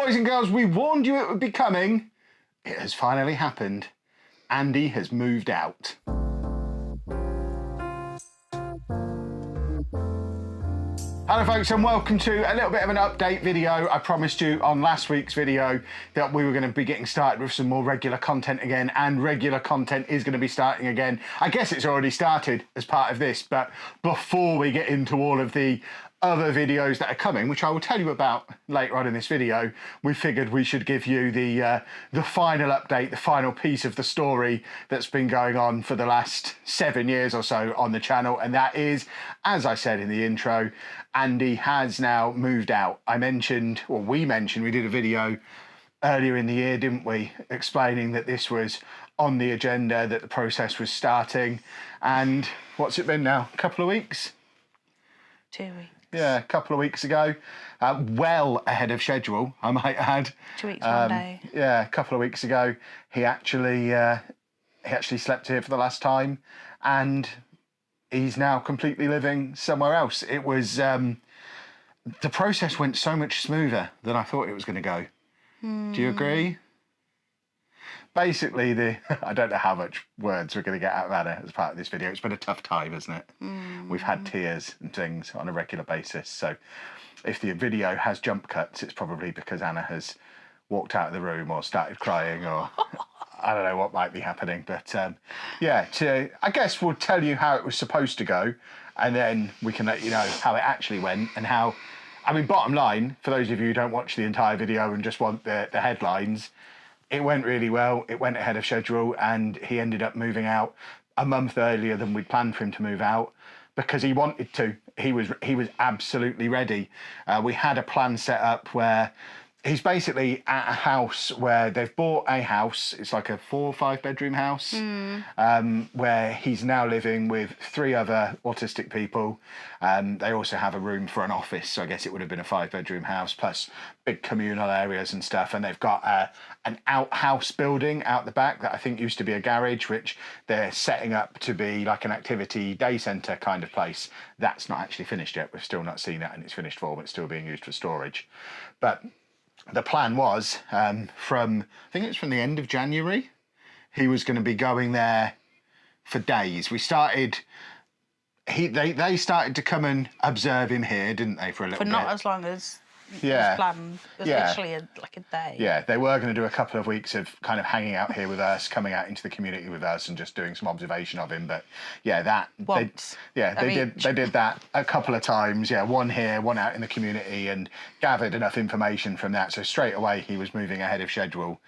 Boys and girls, we warned you it would be coming. It has finally happened. Andy has moved out. Hello folks and welcome to a little bit of an update video. I promised you on last week's video that we were going to be getting started with some more regular content again, and regular content is going to be starting again. I guess it's already started as part of this, but before we get into all of the other videos that are coming, which I will tell you about later on in this video, we figured we should give you the final update, the final piece of the story that's been going on for the last 7 years or so on the channel, and that is, as I said in the intro, Andy has now moved out. We mentioned, we did a video earlier in the year, didn't we, explaining that this was on the agenda, that the process was starting, and what's it been now, a couple of weeks? 2 weeks. Yeah, a couple of weeks ago, well ahead of schedule, I might add. 2 weeks, 1 day. Yeah, a couple of weeks ago, he actually slept here for the last time, and he's now completely living somewhere else. It was the process went so much smoother than I thought it was going to go. Do you agree? Basically, I don't know how much words we're going to get out of Anna as part of this video. It's been a tough time, isn't it? We've had tears and things on a regular basis. So if the video has jump cuts, it's probably because Anna has walked out of the room or started crying, or I don't know what might be happening. But yeah, I guess we'll tell you how it was supposed to go, and then we can let you know how it actually went and how, I mean, bottom line, for those of you who don't watch the entire video and just want the headlines, it went really well. It went ahead of schedule, and he ended up moving out a month earlier than we'd planned for him to move out because he wanted to. He was absolutely ready. We had a plan set up where he's basically at a house where they've bought a house. It's like a 4 or 5 bedroom house where he's now living with 3 other autistic people. They also have a room for an office, so I guess it would have been a 5 bedroom house plus big communal areas and stuff. And they've got an outhouse building out the back that I think used to be a garage, which they're setting up to be like an activity day centre kind of place. That's not actually finished yet. We've still not seen that in its finished form. It's still being used for storage. But the plan was I think it was from the end of January, he was going to be going there for days. We started, they started to come and observe him here, didn't they, for a little bit? For not as long as it was planned. It was literally like a day. Yeah, they were going to do a couple of weeks of kind of hanging out here with us, coming out into the community with us and just doing some observation of him. But yeah, they did that a couple of times. Yeah, one here, one out in the community, and gathered enough information from that. So straight away he was moving ahead of schedule.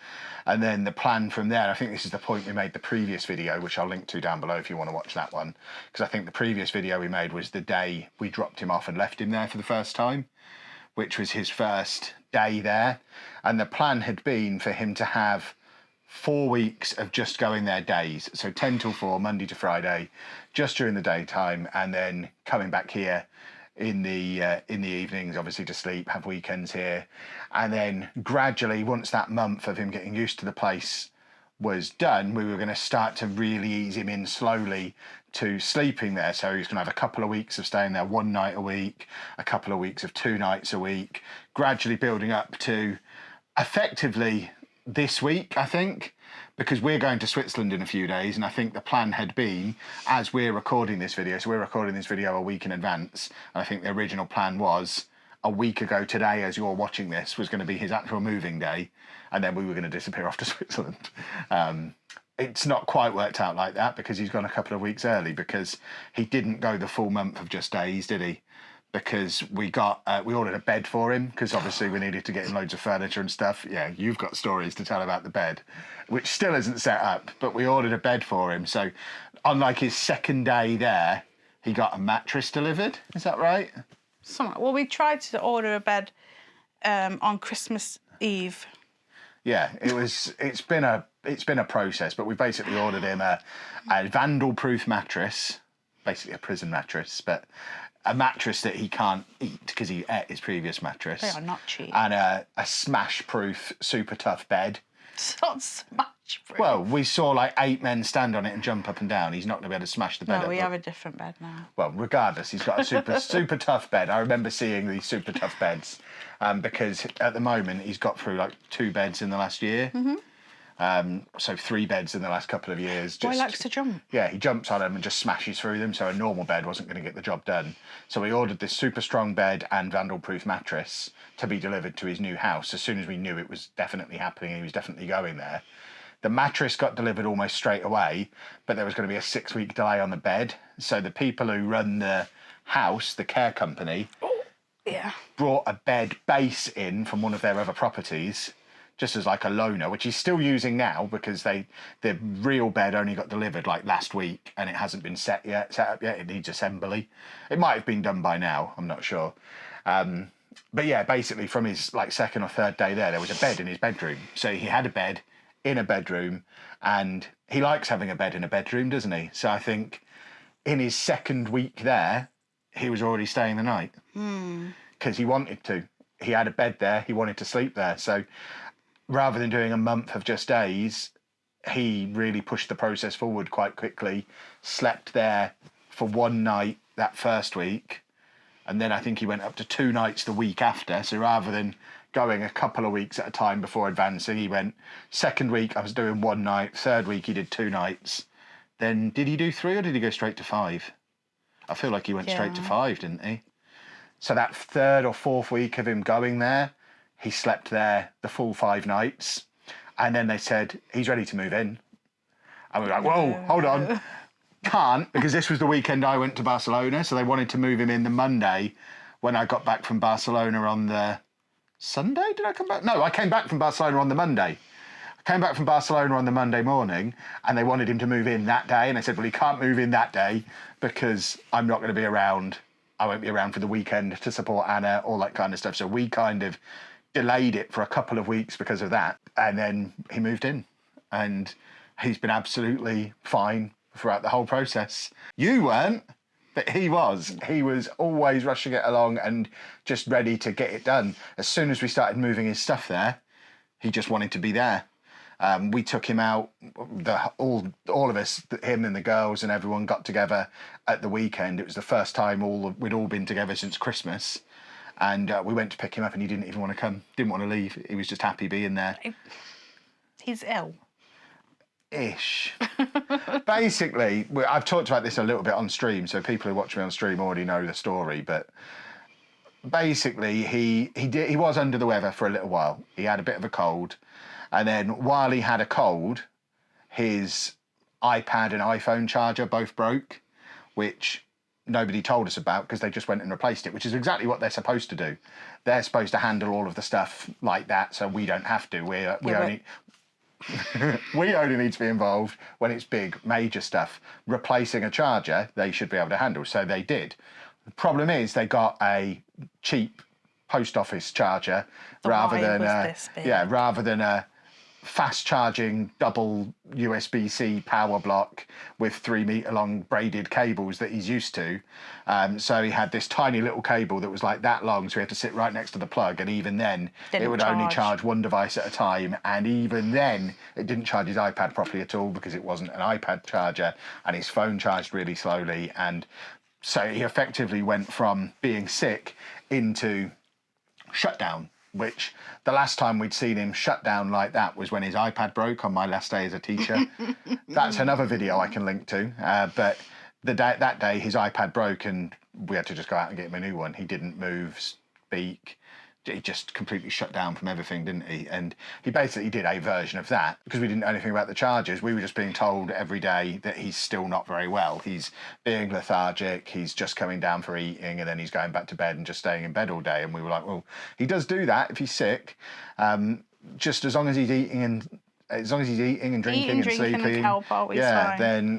And then the plan from there, I think this is the point we made the previous video, which I'll link to down below if you want to watch that one. Because I think the previous video we made was the day we dropped him off and left him there for the first time, which was his first day there. And the plan had been for him to have 4 weeks of just going there days. So 10 till 4, Monday to Friday, just during the daytime, and then coming back here in the evenings, obviously to sleep, have weekends here. And then gradually, once that month of him getting used to the place was done, we were going to start to really ease him in slowly to sleeping there. So he's going to have a couple of weeks of staying there 1 night a week, a couple of weeks of 2 nights a week, gradually building up to effectively this week, I think, because we're going to Switzerland in a few days, and I think the plan had been, as we're recording this video, so we're recording this video a week in advance, and I think the original plan was a week ago today, as you're watching this, was going to be his actual moving day, and then we were going to disappear off to Switzerland. It's not quite worked out like that because he's gone a couple of weeks early, because he didn't go the full month of just days, did he? Because we ordered a bed for him, because obviously we needed to get him loads of furniture and stuff. Yeah, you've got stories to tell about the bed, which still isn't set up, but we ordered a bed for him. So unlike his second day there, he got a mattress delivered. Is that right? Well, we tried to order a bed on Christmas Eve. Yeah, it's been a process, but we basically ordered him a vandal-proof mattress, basically a prison mattress, but a mattress that he can't eat because he ate his previous mattress. They are not cheap. And a smash-proof, super tough bed. It's not smash. Well, we saw like 8 men stand on it and jump up and down. He's not going to be able to smash the bed up. No, we have a different bed now. Well, regardless, he's got a super tough bed. I remember seeing these super tough beds because at the moment he's got through like 2 beds in the last year. So 3 beds in the last couple of years. He likes to jump. Yeah, he jumps on them and just smashes through them. So a normal bed wasn't going to get the job done. So we ordered this super strong bed and vandal-proof mattress to be delivered to his new house as soon as we knew it was definitely happening and he was definitely going there. The mattress got delivered almost straight away, but there was going to be a 6-week delay on the bed. So the people who run the house, the care company, brought a bed base in from one of their other properties, just as like a loaner, which he's still using now because the real bed only got delivered like last week and it hasn't been set up yet. It needs assembly. It might have been done by now. I'm not sure. But yeah, basically from his like 2nd or 3rd day there was a bed in his bedroom. So he had a bed in a bedroom, and he likes having a bed in a bedroom, doesn't he? So I think in his 2nd week there, he was already staying the night because he wanted to. He had a bed there. He wanted to sleep there. So rather than doing a month of just days, he really pushed the process forward quite quickly, slept there for 1 night that first week, and then I think he went up to 2 nights the week after. So rather than going a couple of weeks at a time before advancing, he went 2nd week I was doing 1 night, 3rd week he did 2 nights. Then did he do 3 or did he go straight to 5? I feel like he went straight to 5, didn't he? So that 3rd or 4th week of him going there, he slept there the full 5 nights, and then they said he's ready to move in. And we were like, whoa, hold on. Can't, because this was the weekend I went to Barcelona, so they wanted to move him in the Monday when I got back from Barcelona on the Sunday. Did I come back? No, I came back from Barcelona on the Monday. I came back from Barcelona on the Monday morning, and they wanted him to move in that day, and I said, well, he can't move in that day because I'm not going to be around. I won't be around for the weekend to support Anna, all that kind of stuff. So we kind of delayed it for a couple of weeks because of that, and then he moved in, and he's been absolutely fine throughout the whole process. You weren't, but he was. He was always rushing it along and just ready to get it done. As soon as we started moving his stuff there, he just wanted to be there. We took him out, all of us, him and the girls and everyone got together at the weekend. It was the first time we'd all been together since Christmas. And we went to pick him up and he didn't even want to come, didn't want to leave. He was just happy being there. He's ill. Ish. Basically, I've talked about this a little bit on stream, so people who watch me on stream already know the story, but basically he was under the weather for a little while. He had a bit of a cold, and then while he had a cold, his iPad and iPhone charger both broke, which nobody told us about because they just went and replaced it, which is exactly what they're supposed to do. They're supposed to handle all of the stuff like that, so we don't have to. We only need to be involved when it's big, major stuff. Replacing a charger, they should be able to handle, so they did. The problem is they got a cheap post office charger rather than a fast charging double USB-C power block with 3 meter long braided cables that he's used to. So he had this tiny little cable that was like that long, so he had to sit right next to the plug, and even then it would only charge 1 device at a time, and even then it didn't charge his iPad properly at all because it wasn't an iPad charger, and his phone charged really slowly, and so he effectively went from being sick into shutdown, which the last time we'd seen him shut down like that was when his iPad broke on my last day as a teacher. That's another video I can link to. But that day his iPad broke and we had to just go out and get him a new one. He didn't move, speak. He just completely shut down from everything, didn't he? And he basically did a version of that because we didn't know anything about the charges. We were just being told every day that he's still not very well. He's being lethargic. He's just coming down for eating and then he's going back to bed and just staying in bed all day. And we were like, well, he does do that if he's sick. Just as long as he's eating and drinking and sleeping,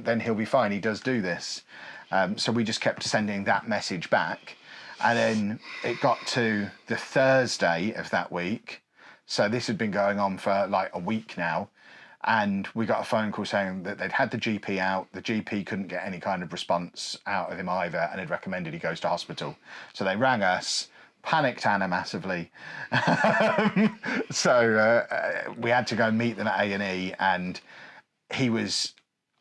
then he'll be fine. He does do this. So we just kept sending that message back. And then it got to the Thursday of that week. So this had been going on for like a week now. And we got a phone call saying that they'd had the GP out. The GP couldn't get any kind of response out of him either and had recommended he goes to hospital. So they rang us, panicked Anna massively. So we had to go and meet them at A&E, and he was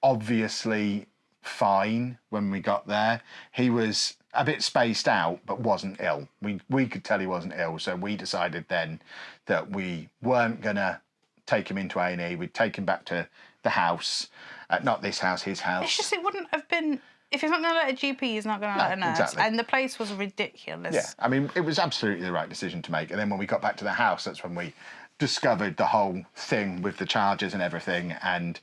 obviously fine when we got there. He was a bit spaced out, but wasn't ill. We could tell he wasn't ill, so we decided then that we weren't going to take him into A&E. We'd take him back to the house. Not this house, his house. It's just, it wouldn't have been... If he's not going to let a GP, he's not going to let a nurse. Exactly. And the place was ridiculous. Yeah, I mean, it was absolutely the right decision to make. And then when we got back to the house, that's when we discovered the whole thing with the chargers and everything, and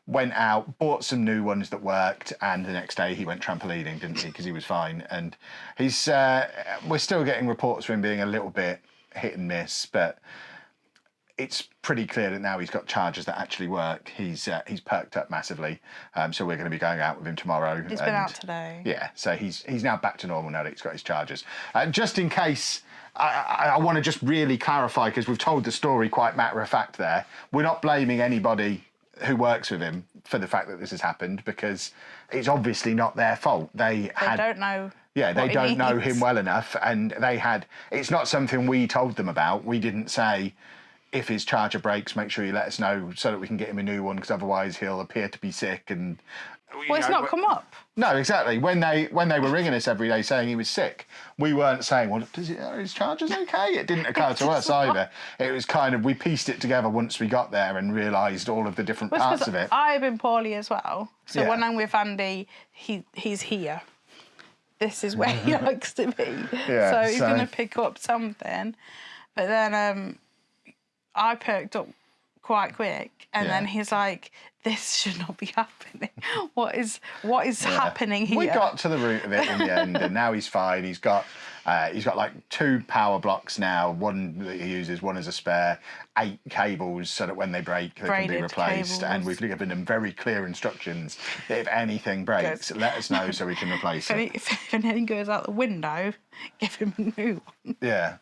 went out, bought some new ones that worked, and the next day he went trampolining, didn't he? Because he was fine. And he's we're still getting reports of him being a little bit hit and miss, but it's pretty clear that now he's got chargers that actually work. He's perked up massively, so we're going to be going out with him tomorrow. He's been out today. Yeah, so he's now back to normal now that he's got his chargers. Just in case, I want to just really clarify, because we've told the story quite matter of fact there. We're not blaming anybody who works with him for the fact that this has happened, because it's obviously not their fault. They don't know. Yeah, they don't know him well enough, and it's not something we told them about. We didn't say, if his charger breaks, make sure you let us know so that we can get him a new one, because otherwise he'll appear to be sick. And well, it's not come up. No, exactly. When they were ringing us every day saying he was sick, we weren't saying, well, are his chargers okay? It didn't occur to us either. It was kind of, we pieced it together once we got there and realised all of the different parts of it. I've been poorly as well. So when I'm with Andy, he's here. This is where he likes to be. Yeah, so he's going to pick up something. But then I perked up quite quick, and then he's like, this should not be happening. What is happening here? We got to the root of it in the end, and now he's fine. He's got like 2 power blocks now, one that he uses, one as a spare, 8 cables so that when they break, they can be replaced. And we've given them very clear instructions that if anything breaks, let us know so we can replace it. If anything goes out the window, give him a new one. Yeah.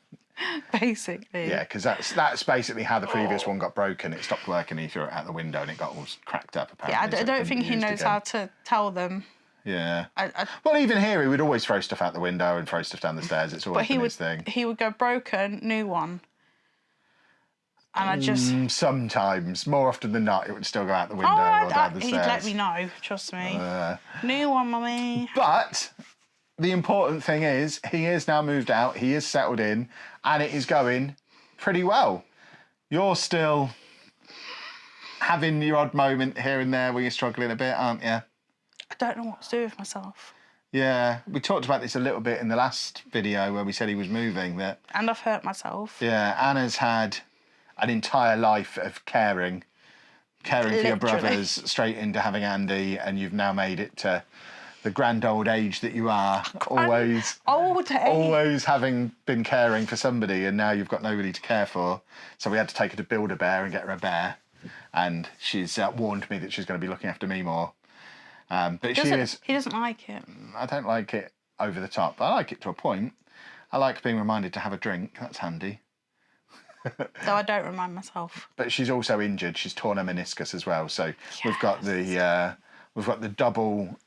Basically. Yeah, because that's basically how the previous one got broken. It stopped working, he threw it out the window, and it got all cracked up, apparently. Yeah, I don't think he knows how to tell them. Yeah. Well, even here, he would always throw stuff out the window and throw stuff down the stairs. It's always been his thing. He would go broken, new one. And I just... Sometimes. More often than not, it would still go out the window or down the stairs. He'd let me know, trust me. New one, mummy. But the important thing is, he is now moved out, he is settled in, and it is going pretty well. You're still having your odd moment here and there where you're struggling a bit, aren't you? I don't know what to do with myself. Yeah, we talked about this a little bit in the last video where we said he was moving. And I've hurt myself. Yeah, Anna's had an entire life of caring for your brothers, straight into having Andy, and you've now made it to the grand old age that you are, always having been caring for somebody, and now you've got nobody to care for. So we had to take her to Build-A-Bear and get her a bear, and she's warned me that she's going to be looking after me more. But he doesn't like it. I don't like it over the top. I like it to a point. I like being reminded to have a drink. That's handy. Though I don't remind myself. But she's also injured. She's torn her meniscus as well. So we've got the double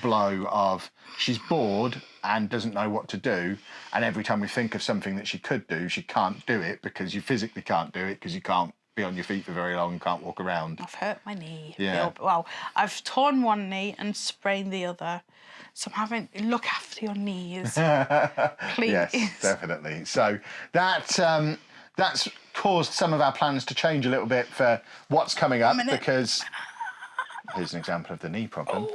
blow of she's bored and doesn't know what to do, and every time we think of something that she could do, she can't do it because you physically can't do it because you can't be on your feet for very long and can't walk around. I've hurt my knee. Yeah. Well, I've torn one knee and sprained the other. So I'm having to look after your knees. Please. Yes, definitely. So that's caused some of our plans to change a little bit for what's coming up, because here's an example of the knee problem.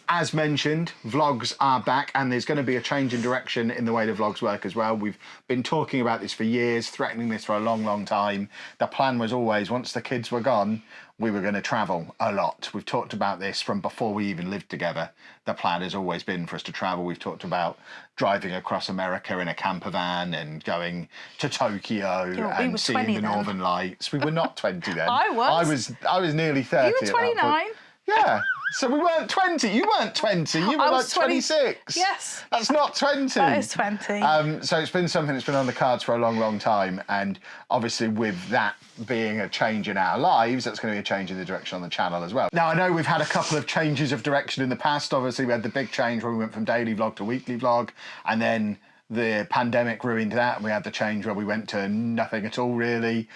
As mentioned, vlogs are back, and there's going to be a change in direction in the way the vlogs work as well. We've been talking about this for years, threatening this for a long, long time. The plan was always, once the kids were gone, we were going to travel a lot. We've talked about this from before we even lived together. The plan has always been for us to travel. We've talked about driving across America in a camper van and going to Tokyo and seeing the Northern Lights. We were not 20 then. I was. I was nearly 30. You were 29. Yeah. So we weren't 20. You weren't 20. You were like 26. Yes. That's not 20. That is 20. So it's been something that's been on the cards for a long, long time. And obviously with that being a change in our lives, that's going to be a change in the direction on the channel as well. Now, I know we've had a couple of changes of direction in the past. Obviously, we had the big change where we went from daily vlog to weekly vlog. And then The pandemic ruined that, and we had the change where we went to nothing at all, really.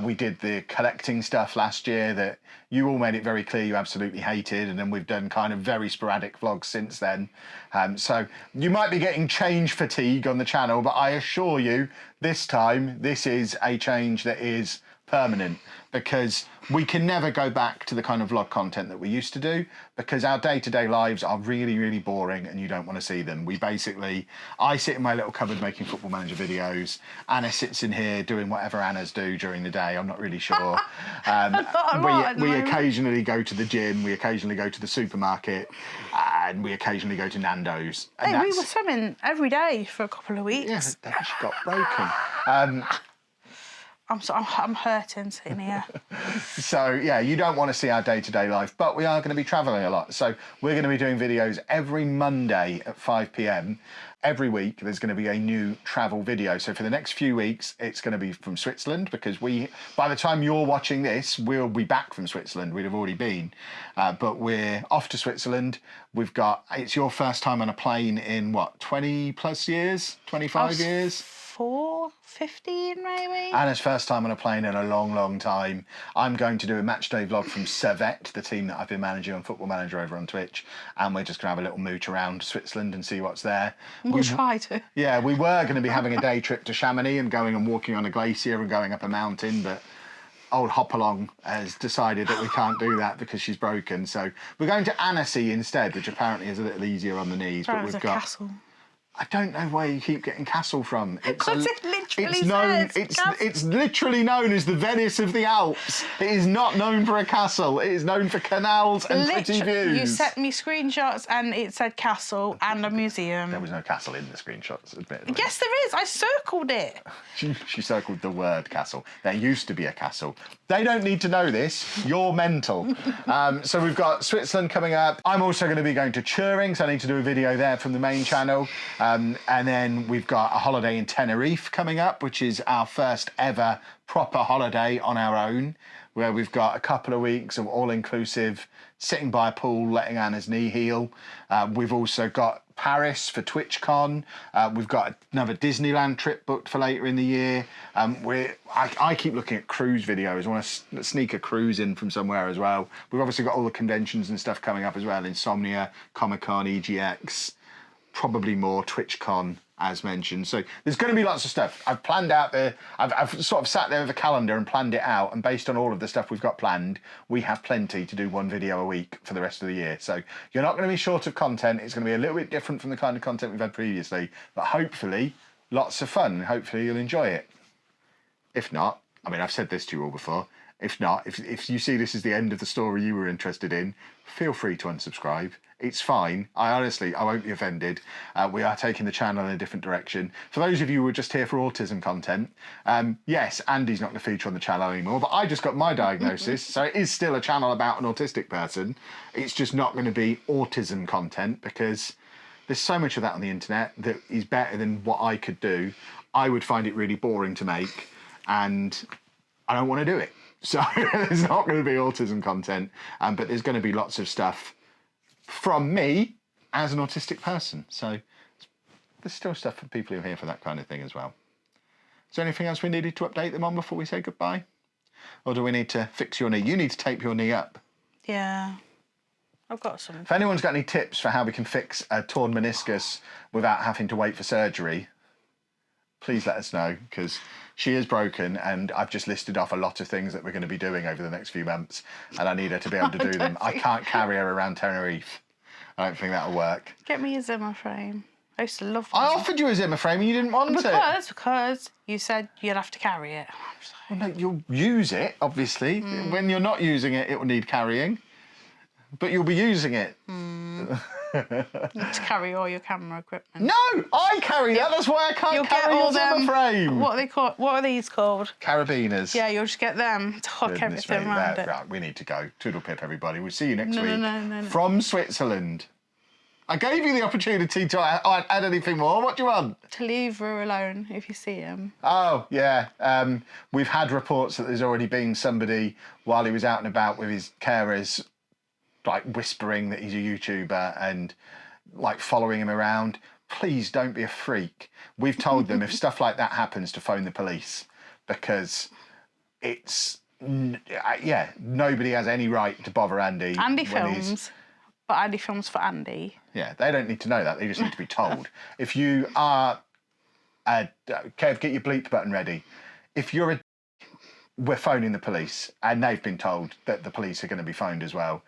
We did the collecting stuff last year that you all made it very clear you absolutely hated, and then we've done kind of very sporadic vlogs since then. So you might be getting change fatigue on the channel, but I assure you, this time, this is a change that is permanent, because we can never go back to the kind of vlog content that we used to do, because our day-to-day lives are really, really boring and you don't want to see them. I sit in my little cupboard making Football Manager videos. Anna sits in here doing whatever Annas do during the day. I'm not really sure. We occasionally go to the gym, we occasionally go to the supermarket, and we occasionally go to Nando's. And hey, we were swimming every day for a couple of weeks. Yeah, but then she got broken. I'm hurting sitting here. So, yeah, you don't want to see our day-to-day life, but we are going to be travelling a lot. So we're going to be doing videos every Monday at 5 p.m. Every week, there's going to be a new travel video. So for the next few weeks, it's going to be from Switzerland, because by the time you're watching this, we'll be back from Switzerland. We'd have already been. But we're off to Switzerland. It's your first time on a plane in, 20 plus years? 25 years? 15 maybe. Anna's first time on a plane in a long, long time. I'm going to do a match day vlog from Servette, the team that I've been managing on Football Manager over on Twitch, and we're just going to have a little mooch around Switzerland and see what's there. We'll try to. Yeah, we were going to be having a day trip to Chamonix and going and walking on a glacier and going up a mountain, but old Hopalong has decided that we can't do that because she's broken. So we're going to Annecy instead, which apparently is a little easier on the knees. But we've got castle. I don't know where you keep getting castle from. Because it literally it's literally known as the Venice of the Alps. It is not known for a castle. It is known for canals and pretty views. You sent me screenshots and it said castle and a museum. There was no castle in the screenshots, admittedly. Yes, there is. I circled it. She circled the word castle. There used to be a castle. They don't need to know this. You're mental. So we've got Switzerland coming up. I'm also going to be going to Turing, so I need to do a video there from the main channel. And then we've got a holiday in Tenerife coming up, which is our first ever proper holiday on our own, where we've got a couple of weeks of all-inclusive, sitting by a pool, letting Anna's knee heal. We've also got Paris for TwitchCon. We've got another Disneyland trip booked for later in the year. I keep looking at cruise videos. I want to sneak a cruise in from somewhere as well. We've obviously got all the conventions and stuff coming up as well. Insomnia, Comic-Con, EGX, probably more TwitchCon, as mentioned. So there's going to be lots of stuff. I've planned out I've sort of sat there with a calendar and planned it out, and based on all of the stuff we've got planned, we have plenty to do one video a week for the rest of the year. So you're not going to be short of content. It's going to be a little bit different from the kind of content we've had previously, but hopefully lots of fun. Hopefully you'll enjoy it. If not, I mean, I've said this to you all before, if not, if you see this as the end of the story you were interested in, feel free to unsubscribe. It's fine. I won't be offended. We are taking the channel in a different direction. For those of you who are just here for autism content, yes, Andy's not going to feature on the channel anymore, but I just got my diagnosis, so it is still a channel about an autistic person. It's just not going to be autism content, because there's so much of that on the internet that is better than what I could do. I would find it really boring to make, and I don't want to do it. So there's not going to be autism content, but there's going to be lots of stuff from me as an autistic person. So there's still stuff for people who are here for that kind of thing as well. Is there anything else we needed to update them on before we say goodbye? Or do we need to fix your knee? You need to tape your knee up. Yeah, I've got some. If anyone's got any tips for how we can fix a torn meniscus without having to wait for surgery, please let us know, because she is broken and I've just listed off a lot of things that we're going to be doing over the next few months, and I need her to be able to do them. I can't carry her around Tenerife. I don't think that'll work. Get me a Zimmer frame. I used to love them. I offered you a Zimmer frame and you didn't want it. Because you said you'd have to carry it. Well, no, you'll use it, obviously. When you're not using it, it will need carrying. But you'll be using it. You need to carry all your camera equipment. No, I carry that. That's why I can't carry your Zimmer frame. What are they called? What are these called? Carabiners. Yeah, you'll just get them to hook everything around it. Right, we need to go. Toodle pip, everybody. We'll see you next week. No. From Switzerland. I gave you the opportunity to add anything more. What do you want? To leave her alone if you see him. Oh, yeah. We've had reports that there's already been somebody, while he was out and about with his carers, like whispering that he's a YouTuber and like following him around. please don't be a freak. We've told them if stuff like that happens to phone the police, because it's, nobody has any right to bother Andy. Andy films, but Andy films for Andy. Yeah, they don't need to know that. They just need to be told. If you are, Kev, get your bleep button ready. If you're we're phoning the police, and they've been told that the police are going to be phoned as well.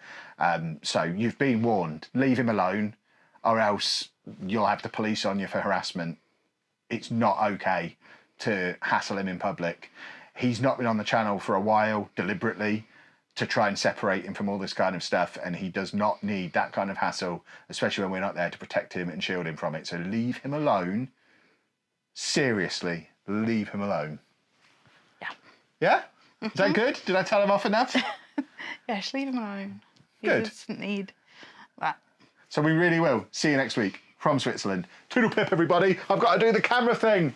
So you've been warned. Leave him alone, or else you'll have the police on you for harassment. It's not okay to hassle him in public. He's not been on the channel for a while, deliberately, to try and separate him from all this kind of stuff, and he does not need that kind of hassle, especially when we're not there to protect him and shield him from it. So leave him alone. Seriously, leave him alone. Yeah. Yeah? Is that good? Did I tell him off enough? Yes, leave him alone. Good. He doesn't need that. So we really will. See you next week from Switzerland. Toodle pip, everybody. I've got to do the camera thing.